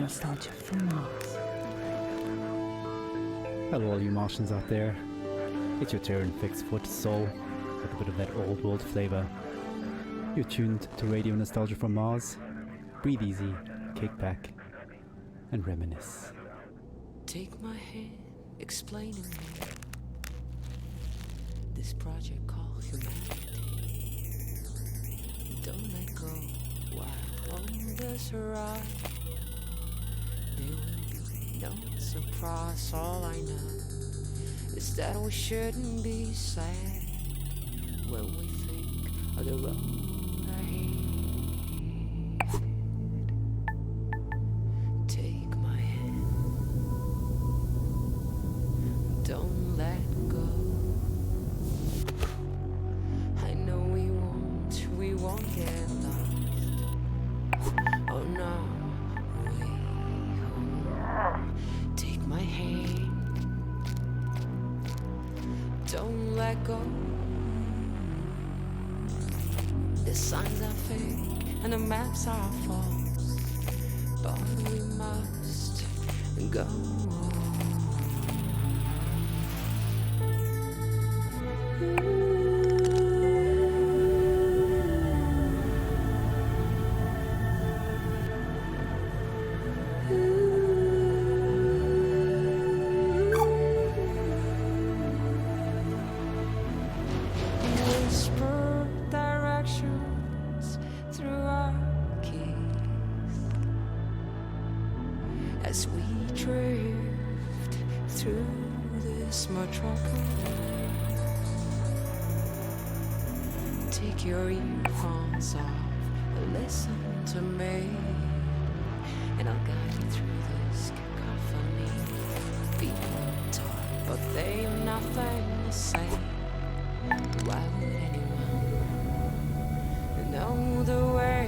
nostalgia from Mars. Hello all you Martians out there. It's your turn, fixed foot soul, with a bit of that old world flavour. You're tuned to Radio Nostalgia from Mars. Breathe easy, kick back, and reminisce. Take my hand, explain to me this project called humanity. Don't let go while on this ride. There will be no surprise. All I know is that we shouldn't be sad when we think of the road ahead. Take my hand, don't let go. I know we won't get lost. Oh no, take my hand, don't let go. The signs are fake and the maps are false, but we must go. Whisper directions through our keys as we drift through this metropolis. Take your earphones off and listen to me, and I'll guide you through this cacophony. People talk, but they have nothing to say. Why would anyone know the way?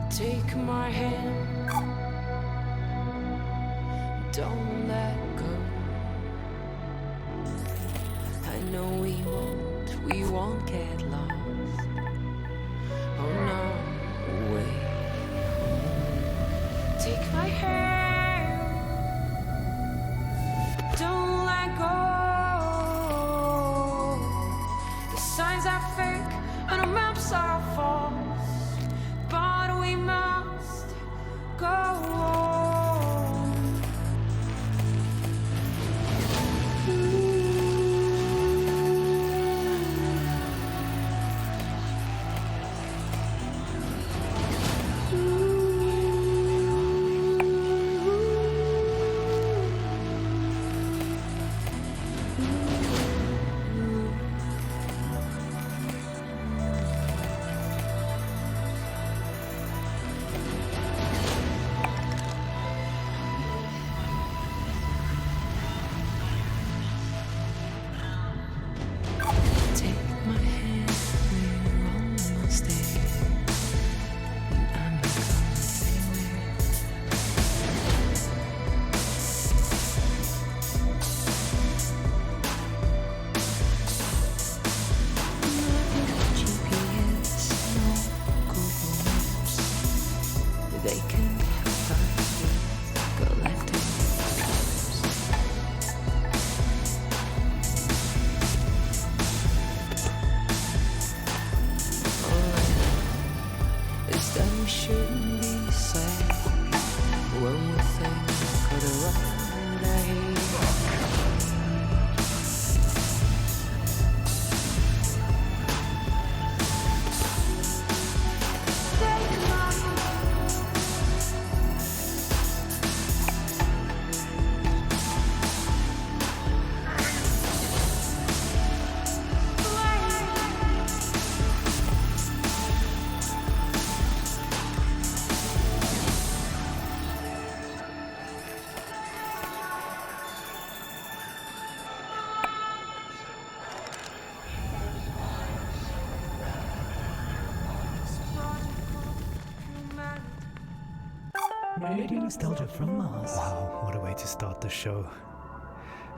Take my hand, don't let go. I know we won't get lost. Oh no, wait. Take my hand, don't let go. The signs are fake and the maps are false, but we must go. Take my hand, we're almost there. I'm not going anywhere. No GPS, no Google Maps. They can help us with collecting clues. All I know is that we shouldn't be sad when we think of the road ahead. Radio Nostalgia from Mars. Wow, what a way to start the show.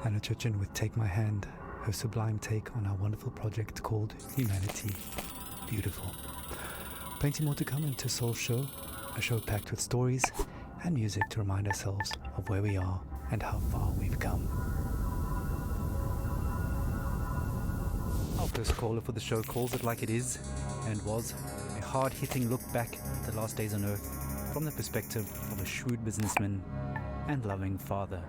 Anna Chuchin with Take My Hand, her sublime take on our wonderful project called Humanity. Beautiful. Plenty more to come into Soul Show. a show packed with stories and music to remind ourselves of where we are and how far we've come. Our first caller for the show calls it like it is and was a hard-hitting look back at the last days on Earth from the perspective of a shrewd businessman and loving father.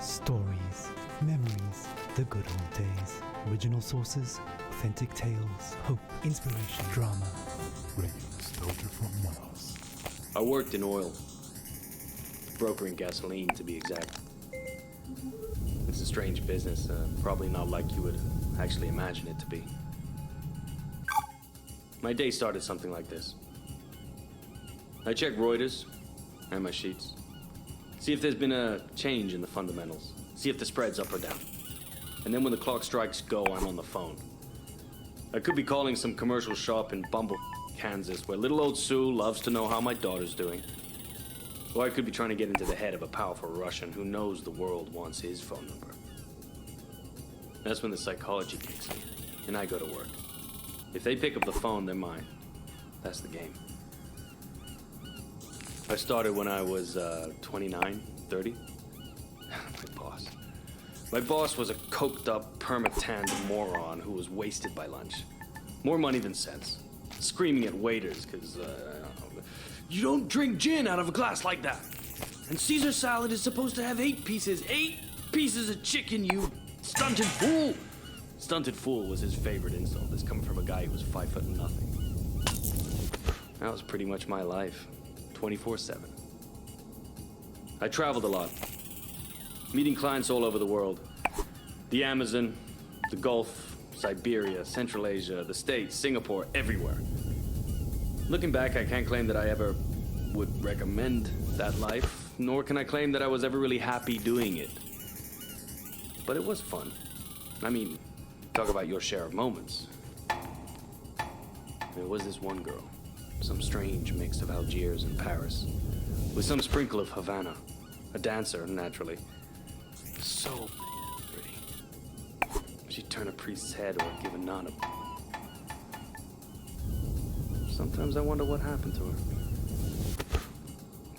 Stories, memories, the good old days. Original sources, authentic tales, hope, inspiration, drama. Radio nostalgia from Mars. I worked in oil, brokering gasoline to be exact. It's a strange business, probably not like you would actually imagine it to be. My day started something like this. I check Reuters and my sheets. See if there's been a change in the fundamentals. See if the spread's up or down. And then when the clock strikes go, I'm on the phone. I could be calling some commercial shop in Bumble, Kansas, where little old Sue loves to know how my daughter's doing. Or I could be trying to get into the head of a powerful Russian who knows the world wants his phone number. That's when the psychology kicks in, and I go to work. If they pick up the phone, they're mine. That's the game. I started when I was 29, 30. My boss was a coked-up, perma-tanned moron who was wasted by lunch. More money than sense. Screaming at waiters because, you don't drink gin out of a glass like that. And Caesar salad is supposed to have 8 pieces. 8 pieces of chicken, you stunted fool! Stunted fool was his favorite insult. This coming from a guy who was 5 foot nothing. That was pretty much my life. 24/7. I traveled a lot. Meeting clients all over the world. The Amazon, the Gulf, Siberia, Central Asia, the States, Singapore, everywhere. Looking back, I can't claim that I ever would recommend that life, nor can I claim that I was ever really happy doing it. But it was fun. I mean, talk about your share of moments. There was this one girl, some strange mix of Algiers and Paris, with some sprinkle of Havana, a dancer, naturally. So pretty. She'd turn a priest's head or give a nun a... Sometimes I wonder what happened to her.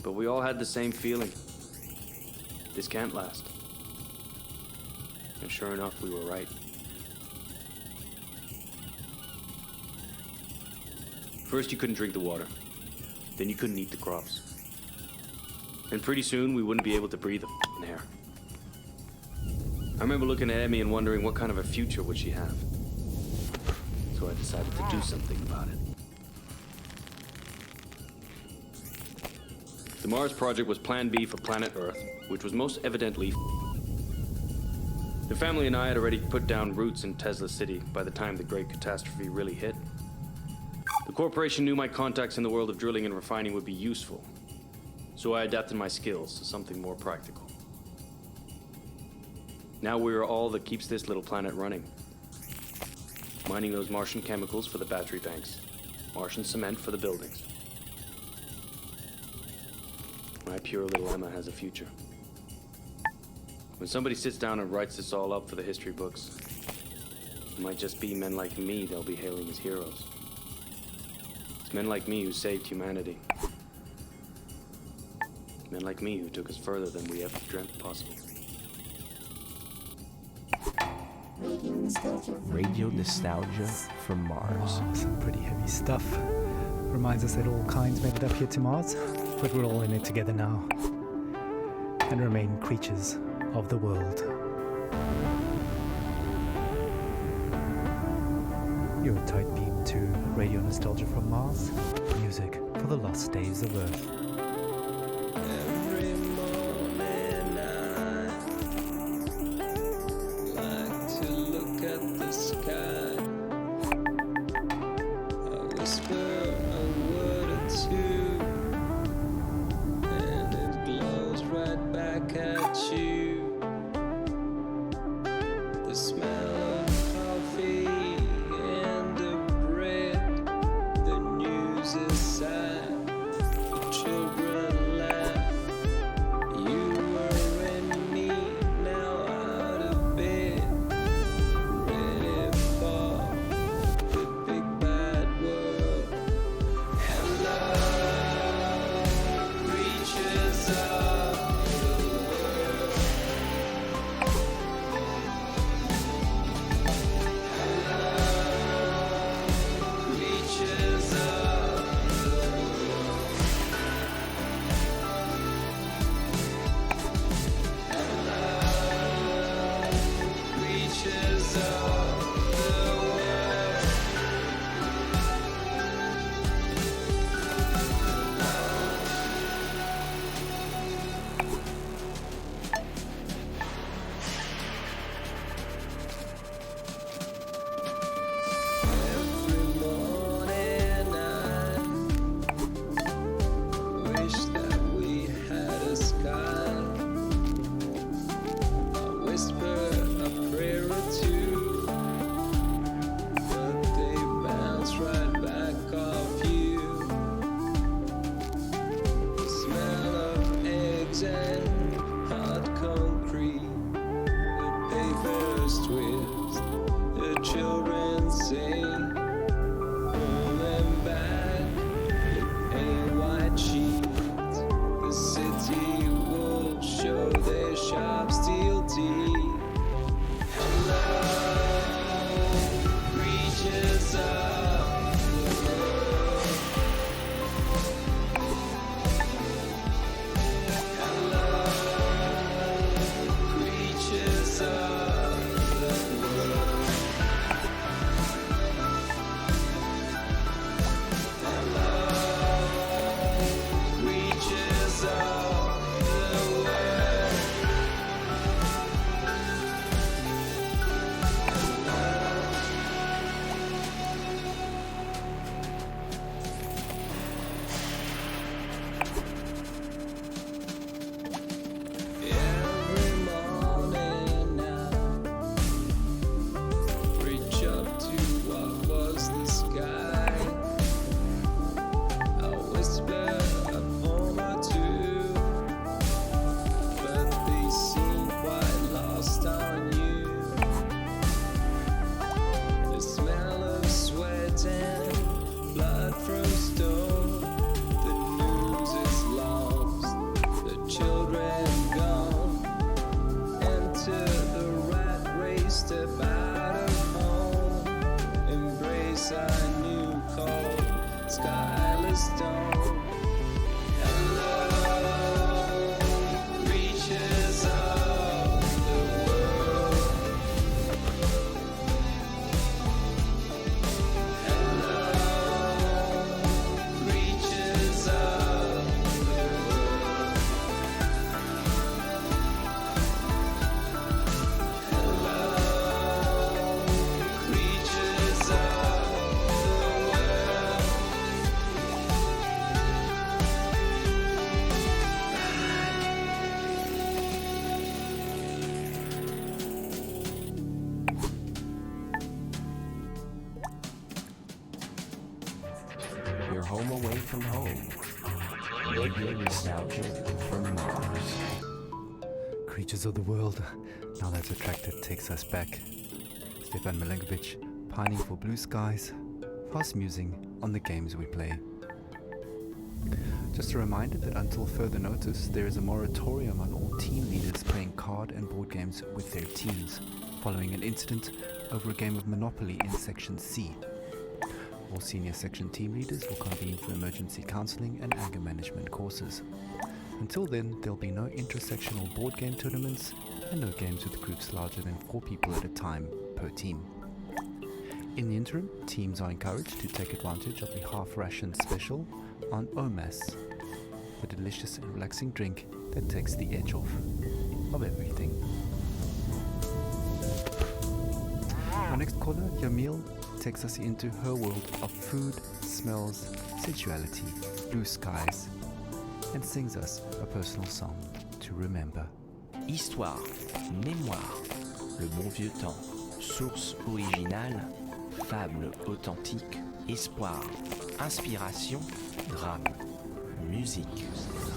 But we all had the same feeling. This can't last. And sure enough, we were right. First, you couldn't drink the water. Then you couldn't eat the crops. And pretty soon, we wouldn't be able to breathe the air. I remember looking at Emmy and wondering what kind of a future would she have. So I decided to do something about it. The Mars project was Plan B for planet Earth, which was most evidently The family and I had already put down roots in Tesla City by the time the great catastrophe really hit. The corporation knew my contacts in the world of drilling and refining would be useful, so I adapted my skills to something more practical. Now we are all that keeps this little planet running. Mining those Martian chemicals for the battery banks, Martian cement for the buildings. My pure little Emma has a future. When somebody sits down and writes this all up for the history books, it might just be men like me they'll be hailing as heroes. It's men like me who saved humanity. Men like me who took us further than we ever dreamt possible. Radio nostalgia from Mars. Wow, some pretty heavy stuff. Reminds us that all kinds made it up here to Mars, but we're all in it together now, and remain creatures of the world. You're tight beam to Radio Nostalgia from Mars, music for the lost days of Earth. Every morning I like to look at the sky. I whisper a word or two, and it glows right back at you. The smell of coffee and the bread, the news is sad, the children laugh. You were in me, now out of bed, ready for the big bad world. Hello, Skyless stone. Hello, reaches of the world. Hello, reaches of the world. Hello, reaches of the world. You're home away from home. Radio nostalgia from Mars. Creatures of the world, now that a tractor takes us back. Stefan Milenkovic, pining for blue skies, fast musing on the games we play. Just a reminder that until further notice, there is a moratorium on all team leaders playing card and board games with their teams, following an incident over a game of Monopoly in Section C. All senior section team leaders will convene for emergency counseling and anger management courses. Until then, there'll be no intersectional board game tournaments and no games with groups larger than 4 people at a time per team. In the interim, teams are encouraged to take advantage of the half-ration special on OMAS, the delicious and relaxing drink that takes the edge off of everything. Our next caller, Yamil, takes us into her world of food, smells, sensuality, blue skies, and sings us a personal song to remember. Histoire, mémoire, le bon vieux temps, source originale, fable authentique, espoir, inspiration, drame, musique,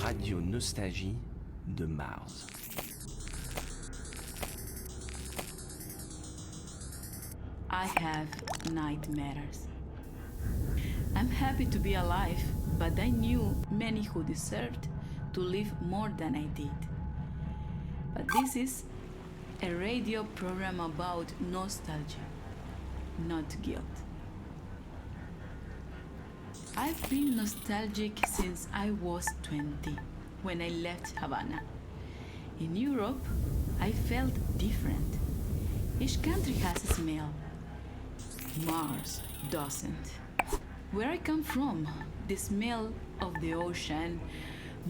radio nostalgie de Mars. I have nightmares. I'm happy to be alive, but I knew many who deserved to live more than I did. But this is a radio program about nostalgia, not guilt. I've been nostalgic since I was 20, when I left Havana. In Europe, I felt different. Each country has a smell. Mars doesn't. Where I come from, the smell of the ocean,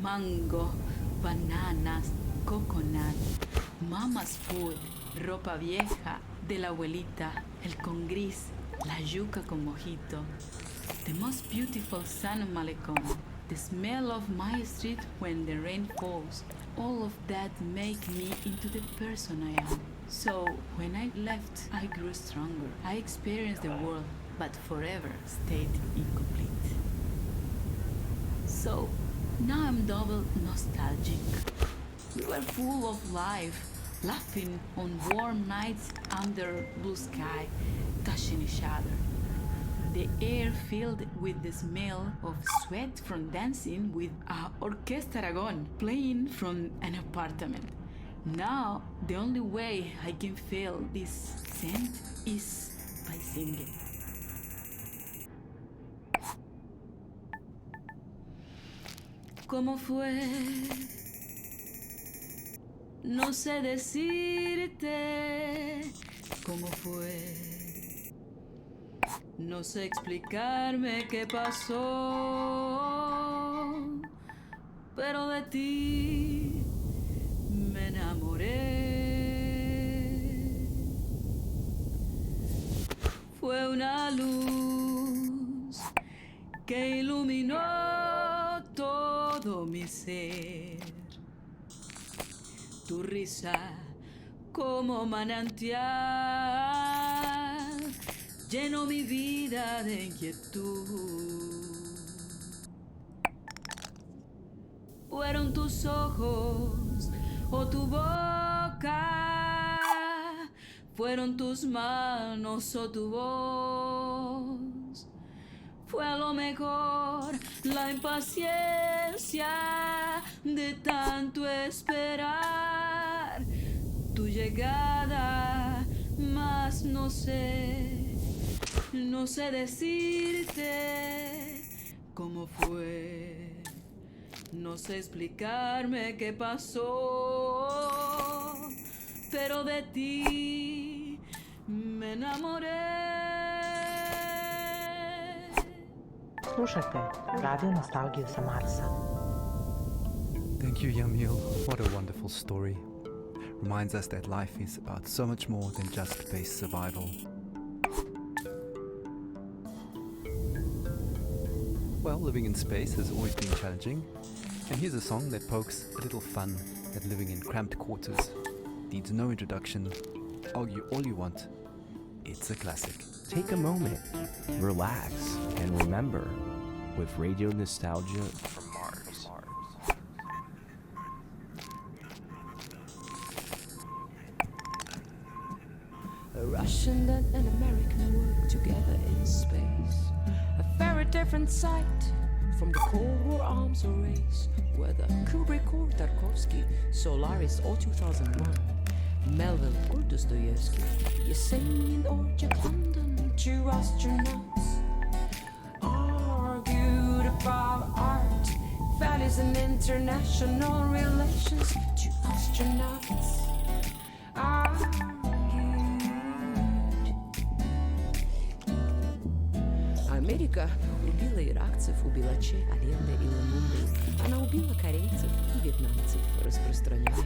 mango, bananas, coconut, mama's food, ropa vieja, de la abuelita, el con gris, la yuca con mojito, the most beautiful San Malecon, the smell of my street when the rain falls, all of that make me into the person I am. So when I left, I grew stronger. I experienced the world, but forever stayed incomplete. So now I'm double nostalgic. We were full of life, laughing on warm nights under blue sky, touching each other. The air filled with the smell of sweat from dancing with a Orquesta Aragon playing from an apartment. Now, the only way I can feel this scent is by singing. ¿Cómo fue? No sé decirte cómo fue. No sé explicarme qué pasó, pero de ti me enamoré. Fue una luz que iluminó todo mi ser. Tu risa como manantial llenó mi vida de inquietud. Fueron tus ojos o tu boca, fueron tus manos o tu voz. Fue a lo mejor la impaciencia de tanto esperar tu llegada, mas no sé decirte no sé explicarme qué pasó, pero de ti me enamoré. Slušajte radio nostalgiju sa Marsa. Thank you, Yamil. What a wonderful story. Reminds us that life is about so much more than just base survival. Well, living in space has always been challenging, and here's a song that pokes a little fun at living in cramped quarters. Needs no introduction. Argue all you want. It's a classic. Take a moment, relax, and remember with radio nostalgia from Mars. A Russian and an American work together in space. A very different sight from the Cold War arms race, whether Kubrick or Tarkovsky, Solaris or 2001, Melville or Dostoevsky, Yesenin or Jack London, two astronauts argued about art, values and international relations. Two astronauts argued. Америка убила иракцев, убила Че, Аленда и Ламунды. Она убила корейцев и вьетнамцев, распространяя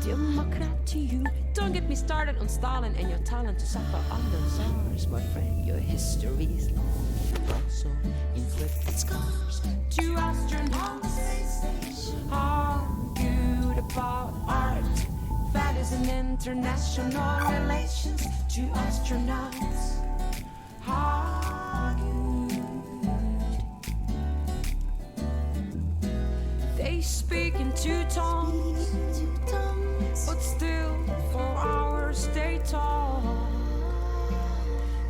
демократию. Don't get me started on Stalin and your talent to suffer under SARS, my friend. Your history is long, also inflicted scars. Two astronauts argued about art, values and international relations. Two astronauts they speak in two tongues, but still for hours they talk.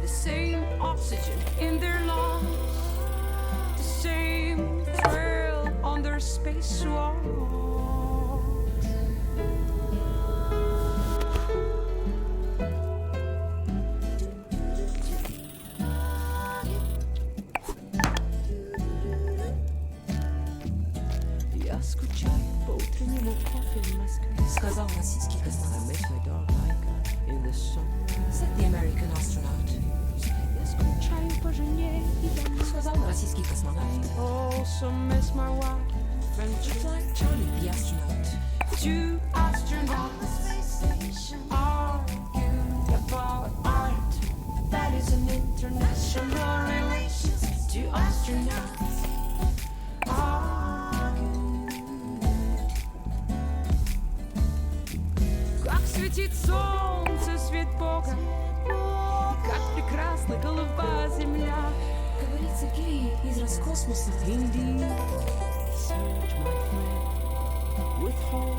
The same oxygen in their lungs, the same thrill on their spacewalk. Сказал российский космонавт. I miss my dog Laika in the sunrise. Said the American astronaut. Я скучаю по жене и дому. Сказал российский космонавт. Also miss my wife and just like Charlie the astronaut. Two astronauts argued about art, values and international relations. Two astronauts светит солнце, свет Бога, и как прекрасна голубая земля. Говорится гей из Роскосмоса. Indeed, search my friend with hope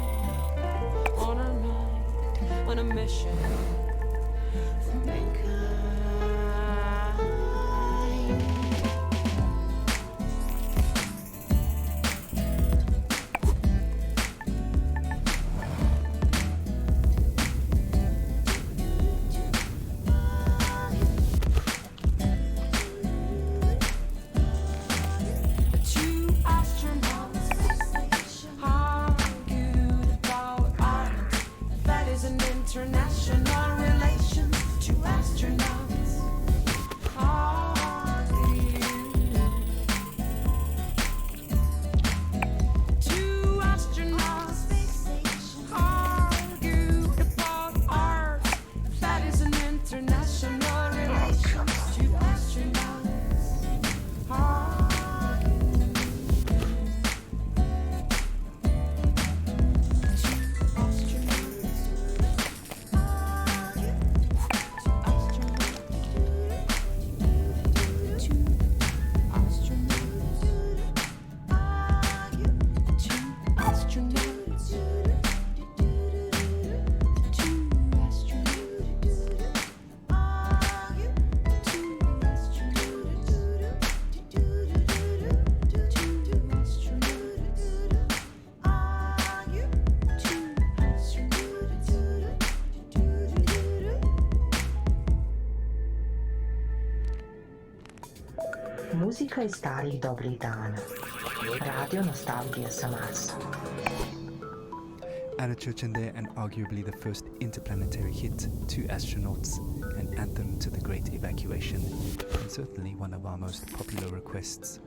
on our mind, on a mission for mankind. International relations, two astronauts Muzika iz starih dobrih dana. Radio nostalgija sa Marsa. Anna Church in there, and arguably the first interplanetary hit, Two Astronauts, an anthem to the Great Evacuation, and certainly one of our most popular requests.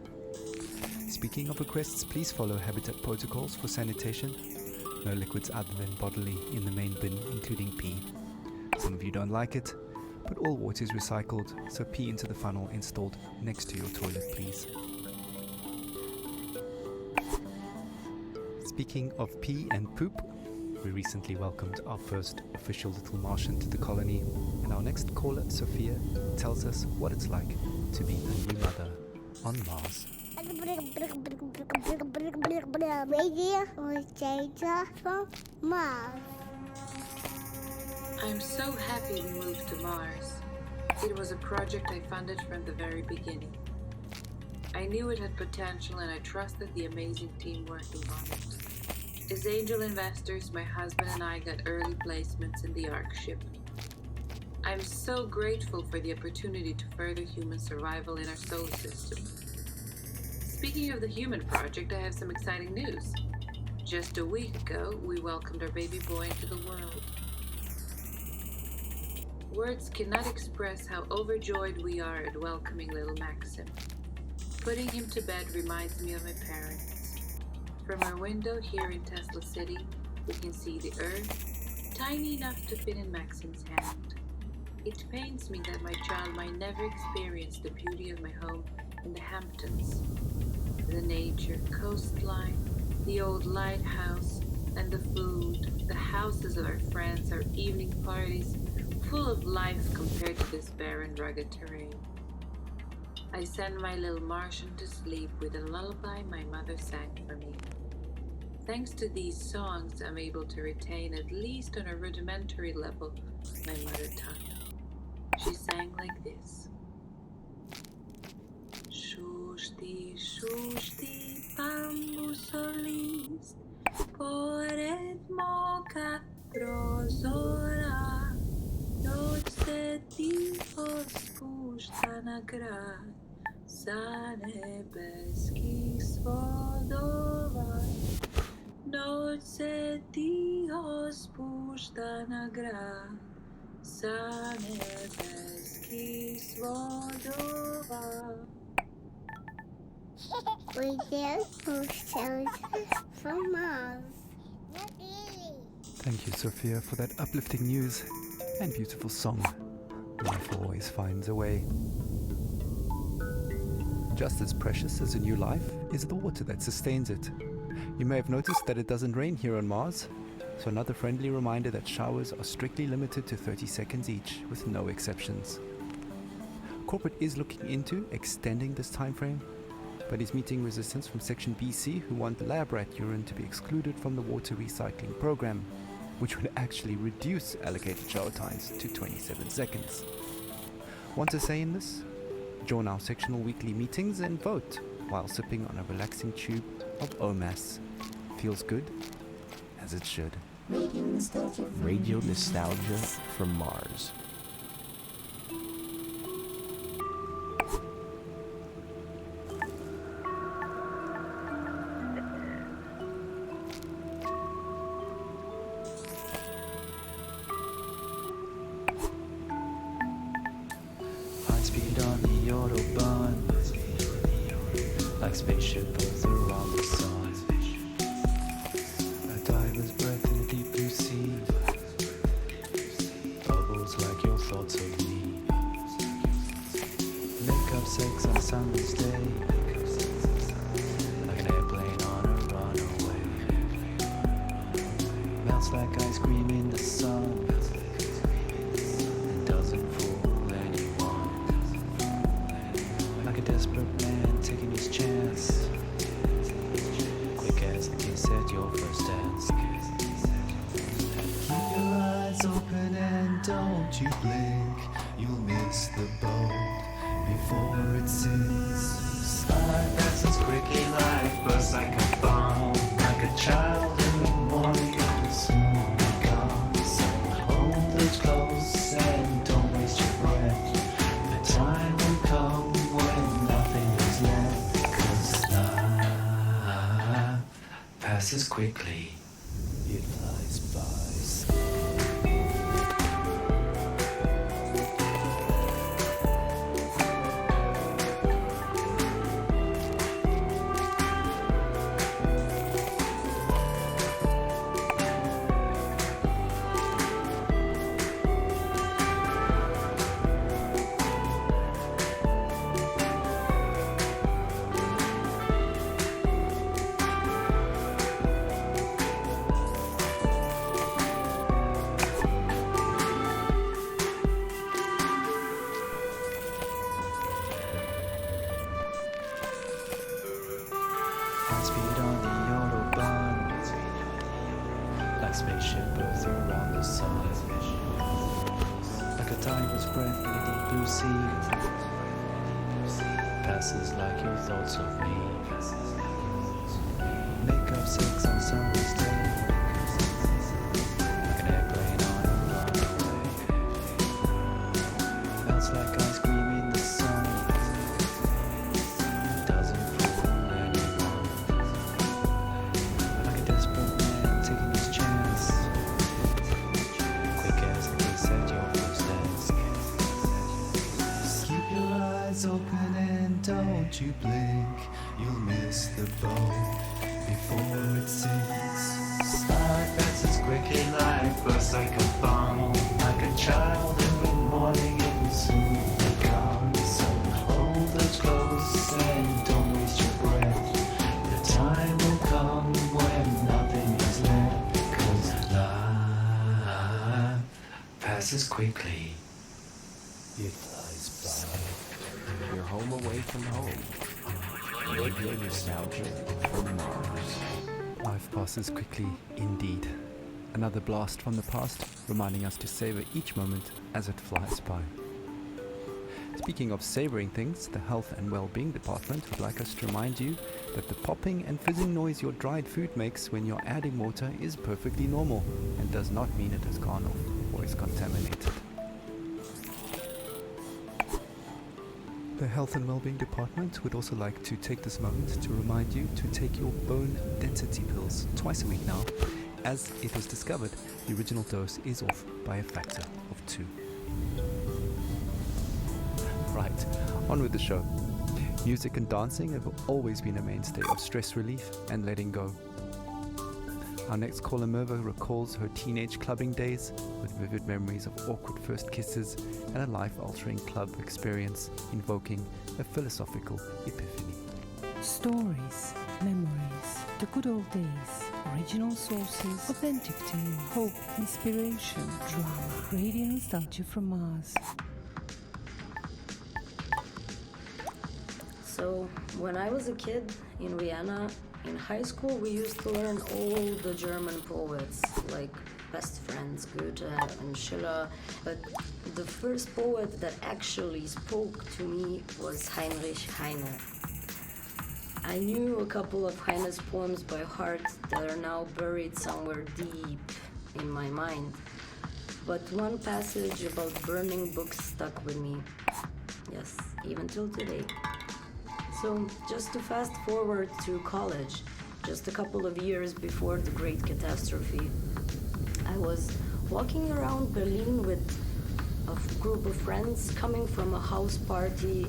Speaking of requests, please follow Habitat protocols for sanitation. No liquids other than bodily in the main bin, including pee. Some of you don't like it, but all water is recycled, so pee into the funnel installed next to your toilet, please. Speaking of pee and poop, we recently welcomed our first official little Martian to the colony, and our next caller, Sophia, tells us what it's like to be a new mother on Mars. Radio from Mars. I'm so happy we moved to Mars. It was a project I funded from the very beginning. I knew it had potential and I trusted the amazing team working on it. As angel investors, my husband and I got early placements in the Ark ship. I'm so grateful for the opportunity to further human survival in our solar system. Speaking of the human project, I have some exciting news. Just a week ago, we welcomed our baby boy into the world. Words cannot express how overjoyed we are at welcoming little Maxim. Putting him to bed reminds me of my parents. From our window here in Tesla City, we can see the Earth, tiny enough to fit in Maxim's hand. It pains me that my child might never experience the beauty of my home in the Hamptons. The nature, coastline, the old lighthouse, and the food, the houses of our friends, our evening parties, full of life compared to this barren, rugged terrain. I send my little Martian to sleep with a lullaby my mother sang for me. Thanks to these songs, I'm able to retain, at least on a rudimentary level, my mother tongue. She sang like this. Shushti, shushti, bambusolist, pored moka prozora, noć se tiho spušta na grad, sa nebeskih svodova. Noć se tiho spušta na grad, sa nebeskih svodova. Radio from Mars. Thank you, Sophia, for that uplifting news and beautiful song. Life always finds a way. Just as precious as a new life is the water that sustains it. You may have noticed that it doesn't rain here on Mars, so another friendly reminder that showers are strictly limited to 30 seconds each, with no exceptions. Corporate is looking into extending this time frame, but is meeting resistance from Section BC, who want lab rat urine to be excluded from the water recycling program, which would actually reduce allocated shower times to 27 seconds. Want to say in this? Join our sectional weekly meetings and vote while sipping on a relaxing tube of OMAS. Feels good, as it should. Radio nostalgia from Mars. High speed on the Autobahn, like spaceship buzz around the sun. A diver's breath in a deep blue sea, bubbles like your thoughts of me. Make up sex on a summer's day, like an airplane on a runaway. Melts like ice cream in the sun, and doesn't fool anyone. Like a desperate man taking his chance, quick as the kiss at your first dance. Keep your eyes open and don't you blink, you'll miss the boat before it sinks. Slide passes quickly, life bursts like a bomb, like a child in the morning, soon be gone. So hold it close and don't waste your breath. The time will come when nothing is left. passes quickly. It flies by. Speed on the autobahn, like spaceship goes around the sun, like a tiger's breath in the deep blue sea, passes like your thoughts of me. Make up sex on summer's day, like an airplane on a runaway. Melts like ice cream in the sun, doesn't fool anyone. Like a desperate man taking his chance, quick as the kiss at your first dance. Keep your eyes open and don't you blink. You'll miss the boat before it sinks. Life passes quickly like bursts like a bomb, like a child every morning it will soon become. So hold it close and don't waste your breath. The time will come when nothing is left, 'cause life passes quickly. It flies by. You're home away from home. Radio nostalgia from Mars. Life passes quickly indeed. Another blast from the past, reminding us to savor each moment as it flies by. Speaking of savoring things, the Health and Well-being Department would like us to remind you that the popping and fizzing noise your dried food makes when you're adding water is perfectly normal and does not mean it has gone off or is contaminated. The Health and Wellbeing Department would also like to take this moment to remind you to take your bone density pills twice a week now, as it was discovered the original dose is off by a factor of 2. Right, on with the show. Music and dancing have always been a mainstay of stress relief and letting go. Our next caller, Merva, recalls her teenage clubbing days with vivid memories of awkward first kisses and a life-altering club experience invoking a philosophical epiphany. Stories, memories, the good old days, original sources, authentic tales, hope, inspiration, drama, radio nostalgia from Mars. So, when I was a kid in Vienna, in high school, we used to learn all the German poets, like Best Friends, Goethe and Schiller. But the first poet that actually spoke to me was Heinrich Heine. I knew a couple of Heine's poems by heart that are now buried somewhere deep in my mind. But one passage about burning books stuck with me. Yes, even till today. So, just to fast forward to college, just a couple of years before the Great Catastrophe, I was walking around Berlin with a group of friends coming from a house party.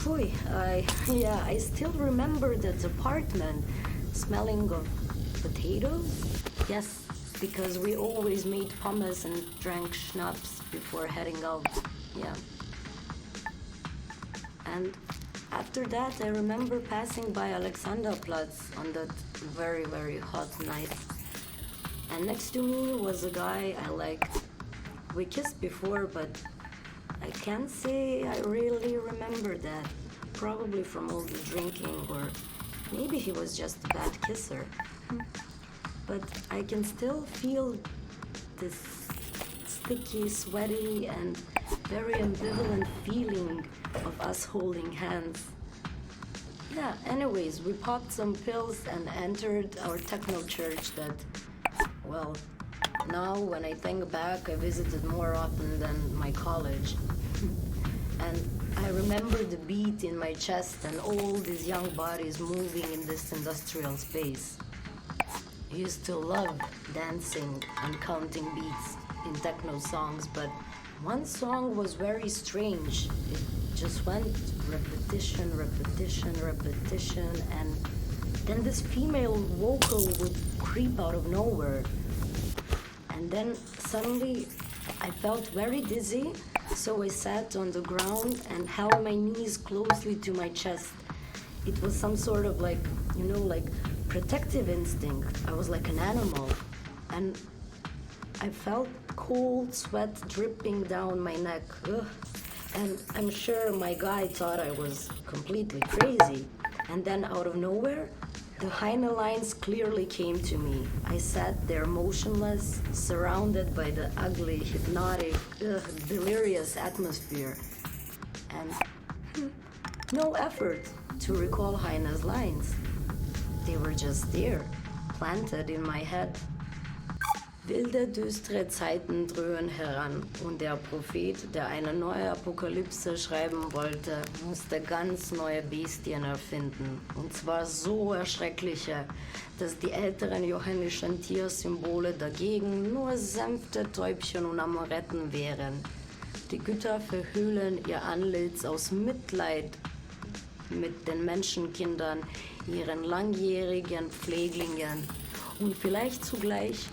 I still remember that apartment smelling of potatoes. Yes, because we always made pommes and drank schnapps before heading out. Yeah. And after that, I remember passing by Alexanderplatz on that very, very hot night. And next to me was a guy I liked. We kissed before, but I can't say I really remember that. Probably from all the drinking, or maybe he was just a bad kisser. But I can still feel this sticky, sweaty, and very ambivalent feeling of us holding hands. Yeah, anyways, we popped some pills and entered our techno church that, well, now when I think back, I visited more often than my college. And I remember the beat in my chest and all these young bodies moving in this industrial space. used to love dancing and counting beats in techno songs, but one song was very strange. It just went repetition, repetition, repetition, and then this female vocal would creep out of nowhere. And then suddenly I felt very dizzy, so I sat on the ground and held my knees closely to my chest. It was some sort of like protective instinct. I was like an animal. And I felt cold sweat dripping down my neck. Ugh. And I'm sure my guy thought I was completely crazy. And then out of nowhere, the Heine lines clearly came to me. I sat there motionless, surrounded by the ugly, hypnotic, delirious atmosphere. And no effort to recall Heine's lines. They were just there, planted in my head. Wilde, düstere Zeiten dröhnen heran und der Prophet, der eine neue Apokalypse schreiben wollte, musste ganz neue Bestien erfinden. Und zwar so erschreckliche, dass die älteren johannischen Tiersymbole dagegen nur sanfte Täubchen und Amoretten wären. Die Götter verhüllen ihr Antlitz aus Mitleid mit den Menschenkindern, ihren langjährigen Pfleglingen und vielleicht zugleich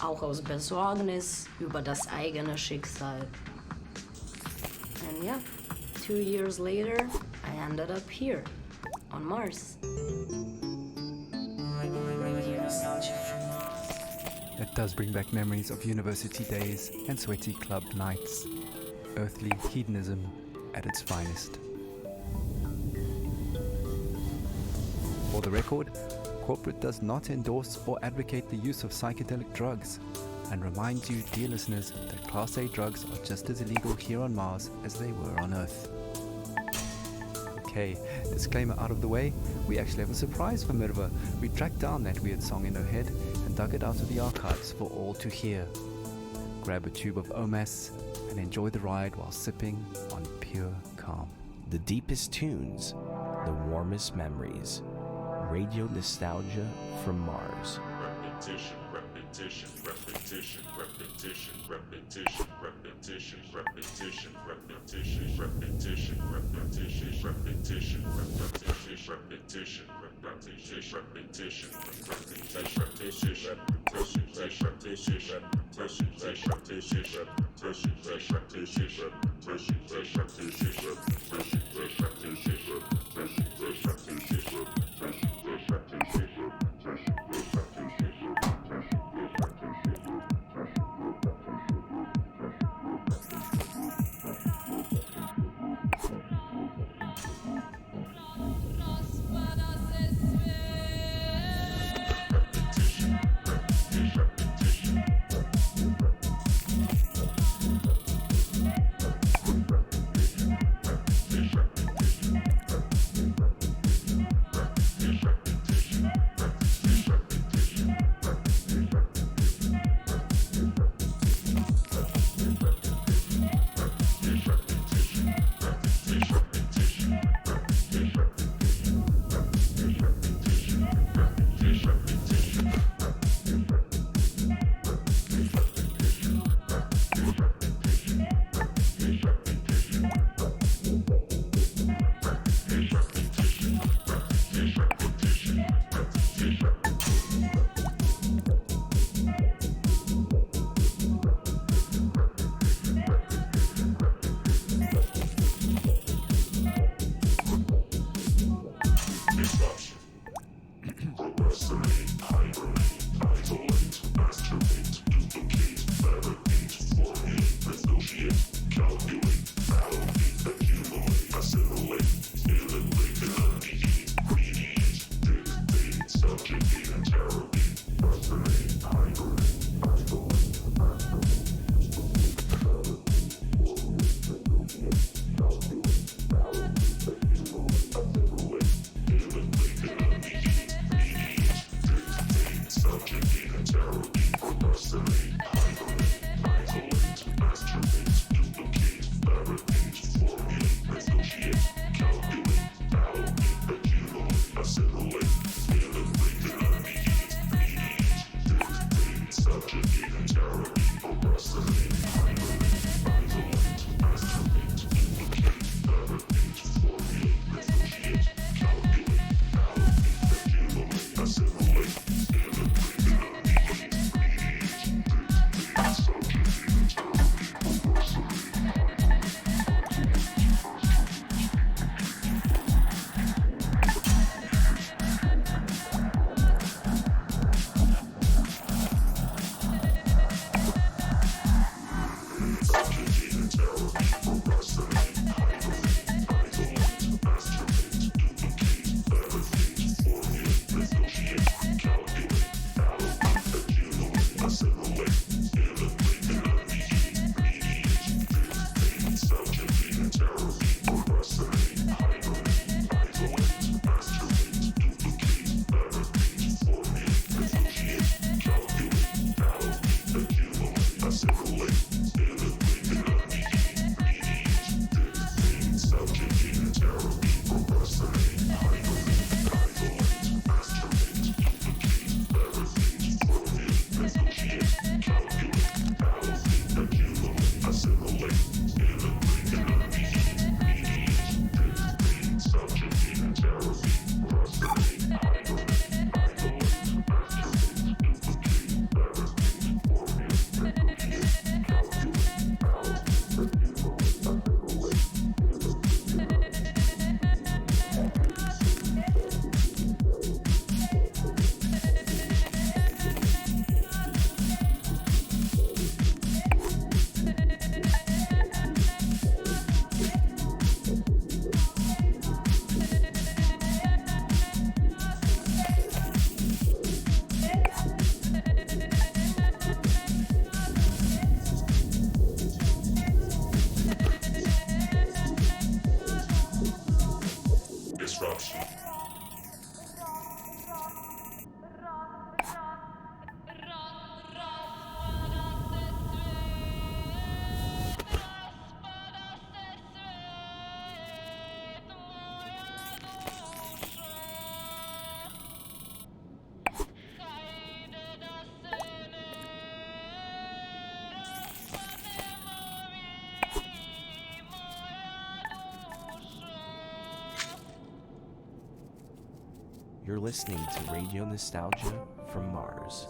auch aus Besorgnis über das eigene Schicksal. And yeah, 2 years later, I ended up here, on Mars. That does bring back memories of university days and sweaty club nights. Earthly hedonism at its finest. For the record, corporate does not endorse or advocate the use of psychedelic drugs, and reminds you, dear listeners, that Class A drugs are just as illegal here on Mars as they were on Earth. Okay, disclaimer out of the way, we actually have a surprise for Mirva. We tracked down that weird song in her head and dug it out of the archives for all to hear. Grab a tube of OMAS and enjoy the ride while sipping on pure calm. The deepest tunes, the warmest memories. Radio nostalgia from Mars. Repetition, repetition, repetition, repetition, repetition, repetition, repetition, repetition, repetition, repetition, repetition, repetition, repetition, repetition, repetition, You're listening to Radio Nostalgia from Mars.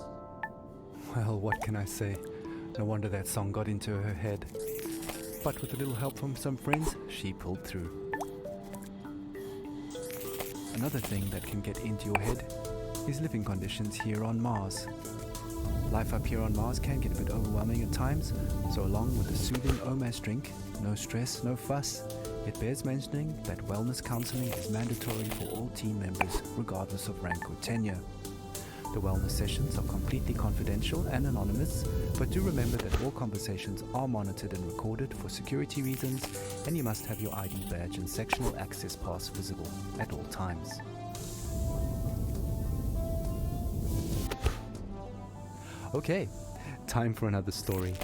Well, what can I say? No wonder that song got into her head. But with a little help from some friends, she pulled through. Another thing that can get into your head is living conditions here on Mars. Life up here on Mars can get a bit overwhelming at times, so along with the soothing Omas drink, no stress, no fuss, it bears mentioning that wellness counseling is mandatory for all team members, regardless of rank or tenure. The wellness sessions are completely confidential and anonymous, but do remember that all conversations are monitored and recorded for security reasons, and you must have your ID badge and sectional access pass visible at all times. Okay, time for another story.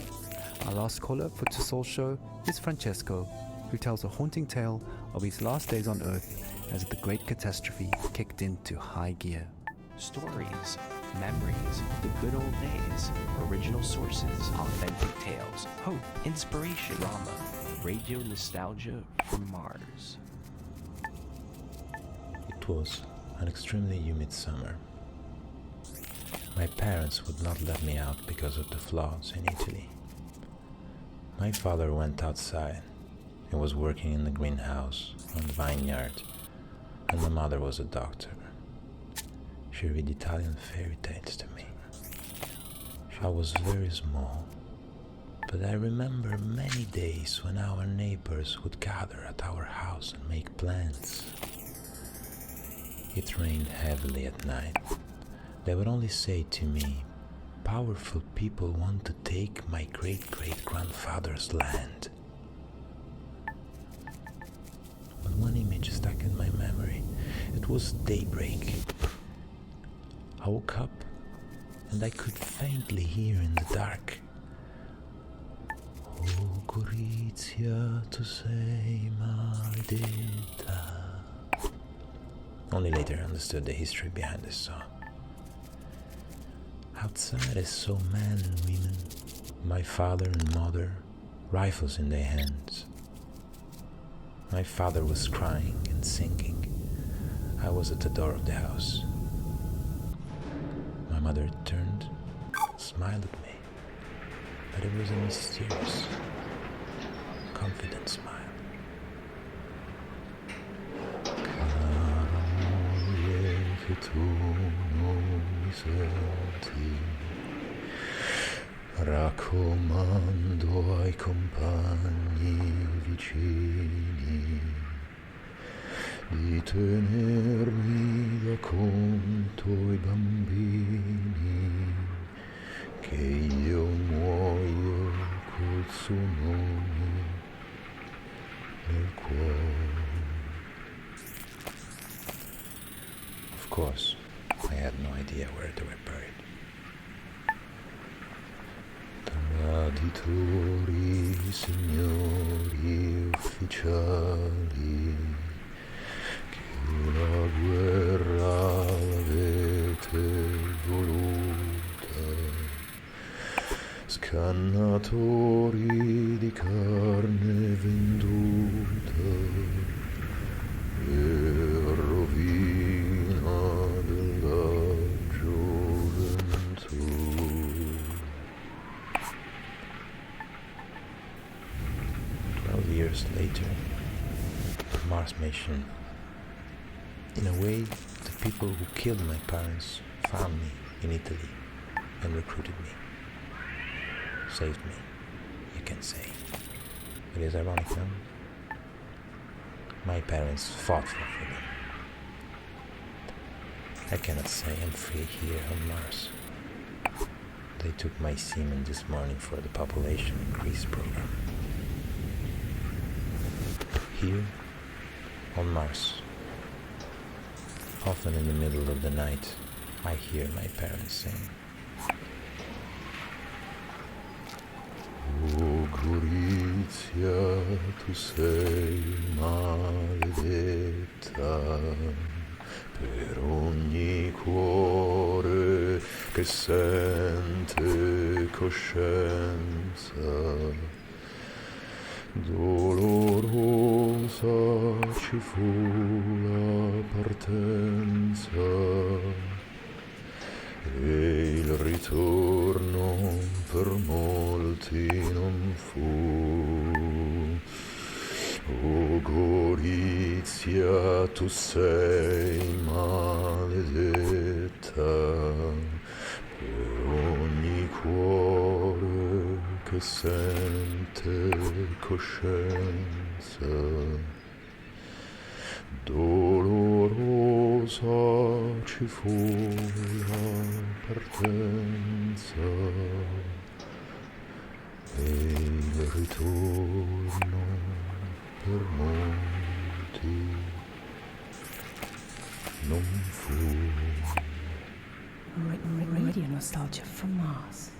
Our last caller for Tussol's show is Francesco, who tells a haunting tale of his last days on Earth as the great catastrophe kicked into high gear. Stories, memories, the good old days, original sources, authentic tales, hope, inspiration, drama, radio nostalgia from Mars. It was an extremely humid summer. My parents would not let me out because of the floods in Italy. My father went outside. He was working in the greenhouse on the vineyard, and my mother was a doctor. She read Italian fairy tales to me. I was very small, but I remember many days when our neighbors would gather at our house and make plans. It rained heavily at night. They would only say to me, "Powerful people want to take my great-great-grandfather's land." But one image stuck in my memory. It was daybreak. I woke up and I could faintly hear in the dark, "O Gorizia, tu sei maledetta." Only later I understood the history behind this song. Outside I saw men and women, my father and mother, rifles in their hands. My father was crying and singing. I was at the door of the house. My mother turned, smiled at me, but it was a mysterious, confident smile. Che tu non mi senti, raccomando ai compagni vicini di tenermi da conto i bambini, che io muoio col suo nome nel cuore. Of course, I had no idea where they were buried. Traditori, signori ufficiali, che la guerra l'avete voluta, scannatori di carne venduta e rovina della gioventù. 12 years later, the Mars mission. In a way, the people who killed my parents found me in Italy and recruited me. Saved me, you can say. It is ironic, no? My parents fought for freedom. I cannot say I'm free here on Mars. They took my semen this morning for the population increase program. Here, on Mars, often in the middle of the night, I hear my parents sing. O Gorizia, tu sei maledetta per ogni cuore che sente coscienza, Dolorosa ci fu la partenza e il ritorno per molti non fu. O Gorizia, tu sei maledetta per ogni cuore che sente coscienza. Dolorosa ci fu la partenza e il ritorno per molti non fu. Radio nostalgia from Mars.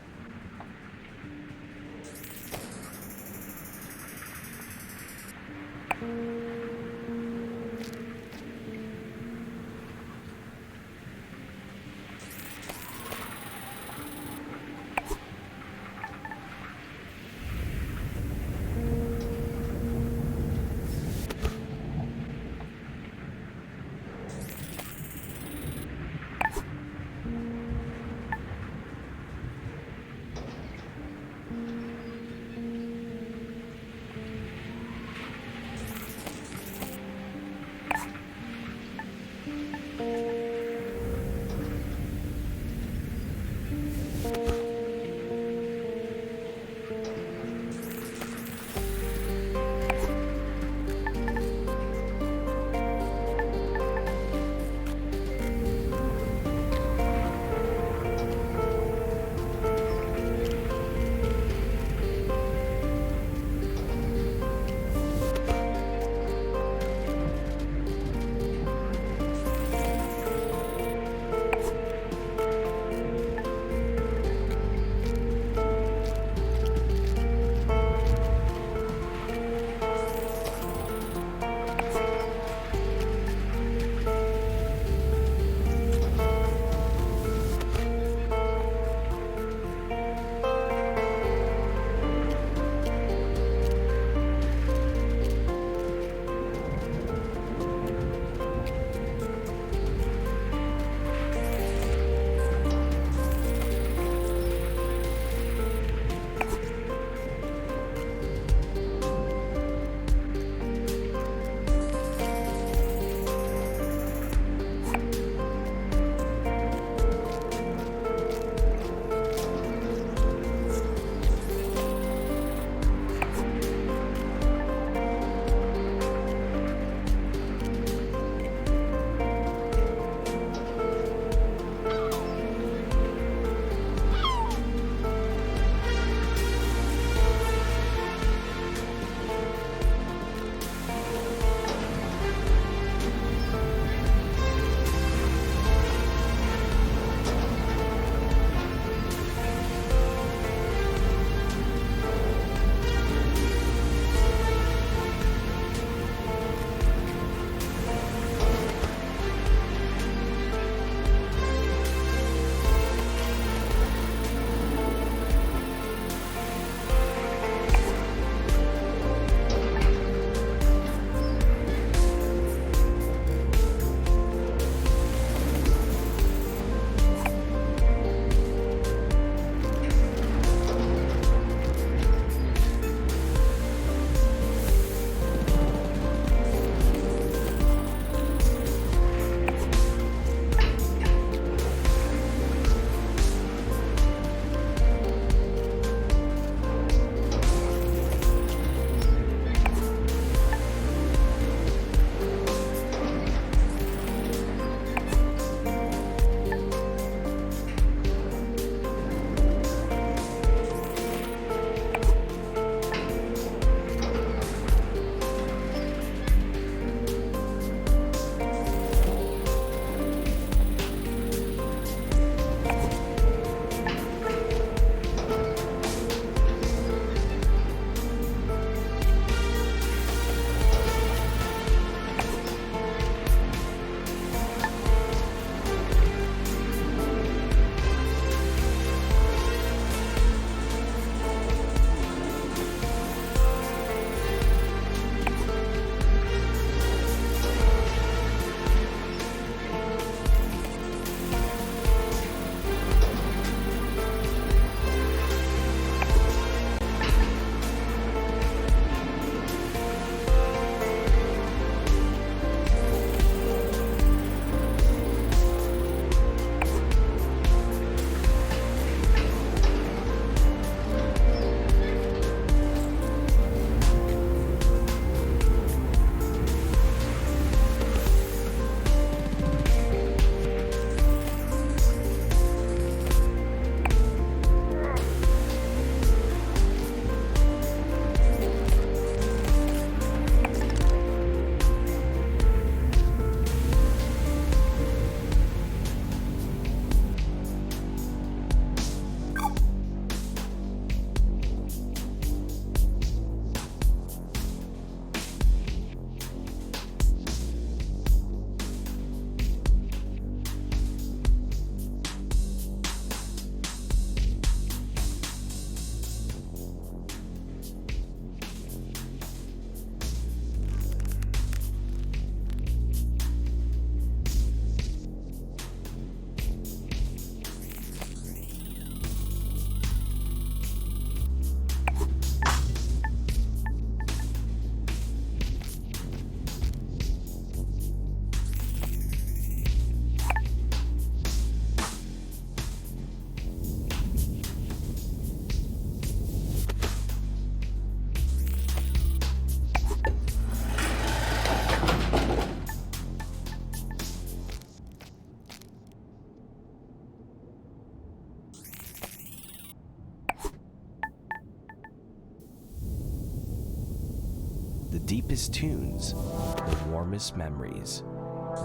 deepest tunes, the warmest memories.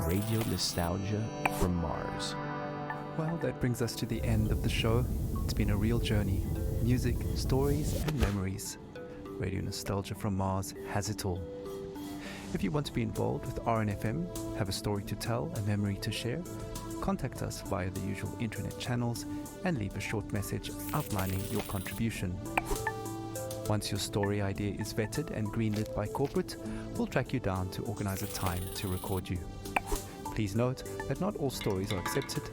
Radio nostalgia from Mars. Well, that brings us to the end of the show. It's been a real journey. Music, stories, and memories. Radio Nostalgia from Mars has it all. If you want to be involved with RNFM, have a story to tell, a memory to share, contact us via the usual internet channels and leave a short message outlining your contribution. Once your story idea is vetted and greenlit by corporate, we'll track you down to organize a time to record you. Please note that not all stories are accepted,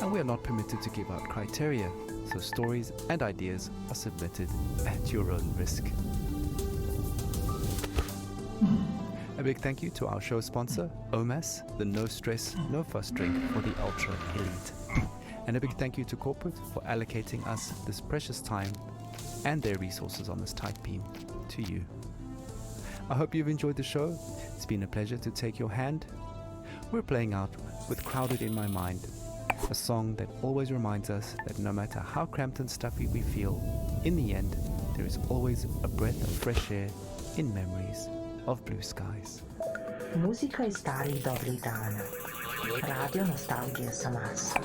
and we are not permitted to give out criteria, so stories and ideas are submitted at your own risk. A big thank you to our show sponsor, OMAS, the no stress, no fuss drink for the ultra elite. And a big thank you to corporate for allocating us this precious time and their resources on this tight beam to you. I hope you've enjoyed the show. It's been a pleasure to take your hand. We're playing out with Crowded in My Mind, a song that always reminds us that no matter how cramped and stuffy we feel, in the end, there is always a breath of fresh air in memories of blue skies. Muzika iz starih dobrih dana. Radio nostalgija sa Marsa.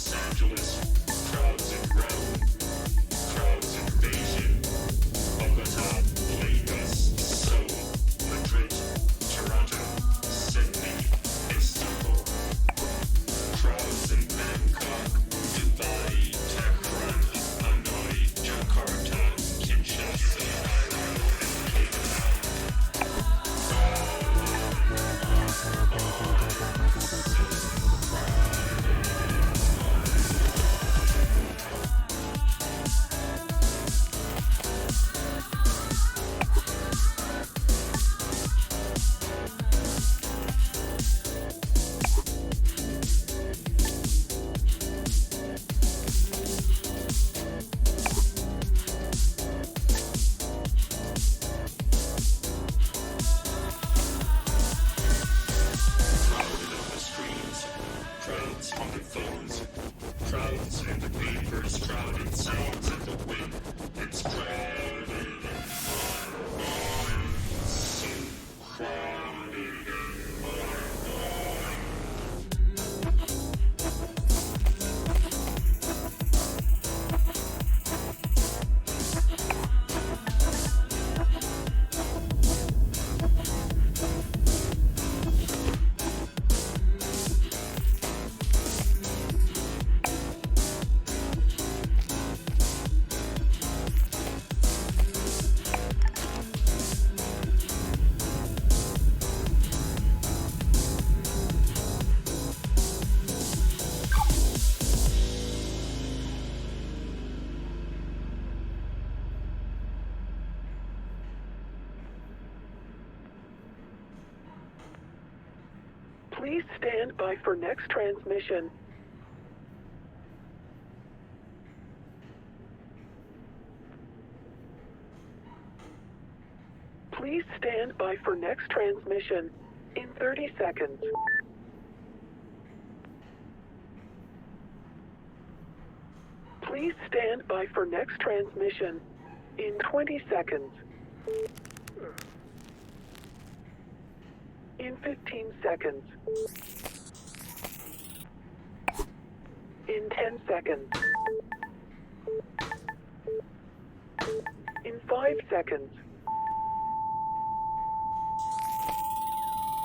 Los Angeles, crowds in Rome, crowds in Beijing, Please stand by for next transmission. Please stand by for next transmission in 30 seconds. Please stand by for next transmission in 20 seconds. In 15 seconds. In 10 seconds. In 5 seconds.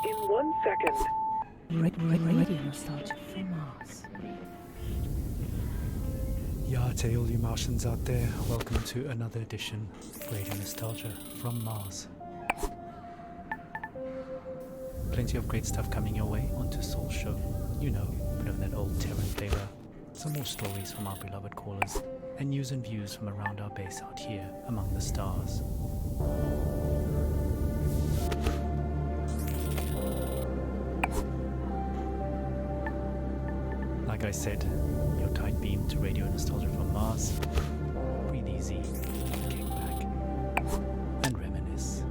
In 1 second. Radio nostalgia from Mars. Yate, all you Martians out there, welcome to another edition of Radio Nostalgia from Mars. Plenty of great stuff coming your way onto Soul Show. You know, bit of that old Terran flavor. Some more stories from our beloved callers, and news and views from around our base out here among the stars. Like I said, your tight beam to Radio Nostalgia from Mars. Breathe easy, kick back, and reminisce.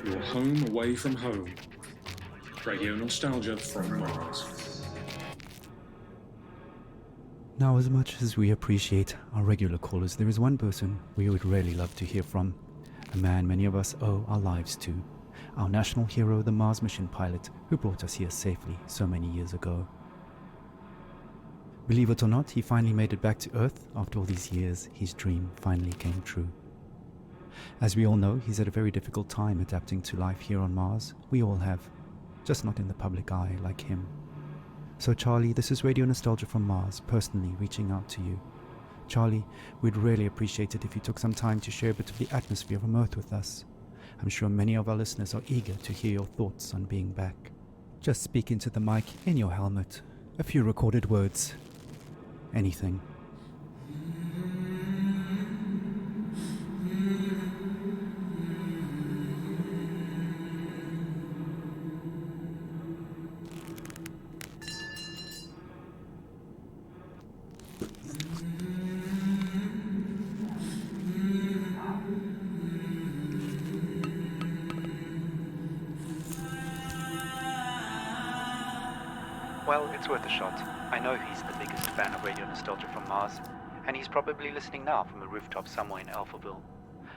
Your home away from home. Radio Nostalgia from Mars. Now, as much as we appreciate our regular callers, there is one person we would really love to hear from. A man many of us owe our lives to. Our national hero, the Mars mission pilot who brought us here safely so many years ago. Believe it or not, he finally made it back to Earth. After all these years, his dream finally came true. As we all know, he's had a very difficult time adapting to life here on Mars. We all have, just not in the public eye like him. So Charlie, this is Radio Nostalgia from Mars, personally reaching out to you. Charlie, we'd really appreciate it if you took some time to share a bit of the atmosphere from Earth with us. I'm sure many of our listeners are eager to hear your thoughts on being back. Just speak into the mic in your helmet. A few recorded words. Anything. Well, it's worth a shot. I know he's the biggest fan of Radio Nostalgia from Mars, and he's probably listening now from a rooftop somewhere in Alphaville.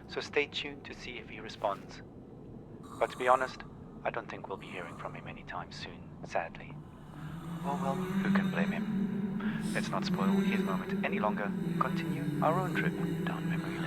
So stay tuned to see if he responds. But to be honest, I don't think we'll be hearing from him anytime soon, sadly. Oh well, who can blame him? Let's not spoil his moment any longer. Continue our own trip down memory lane.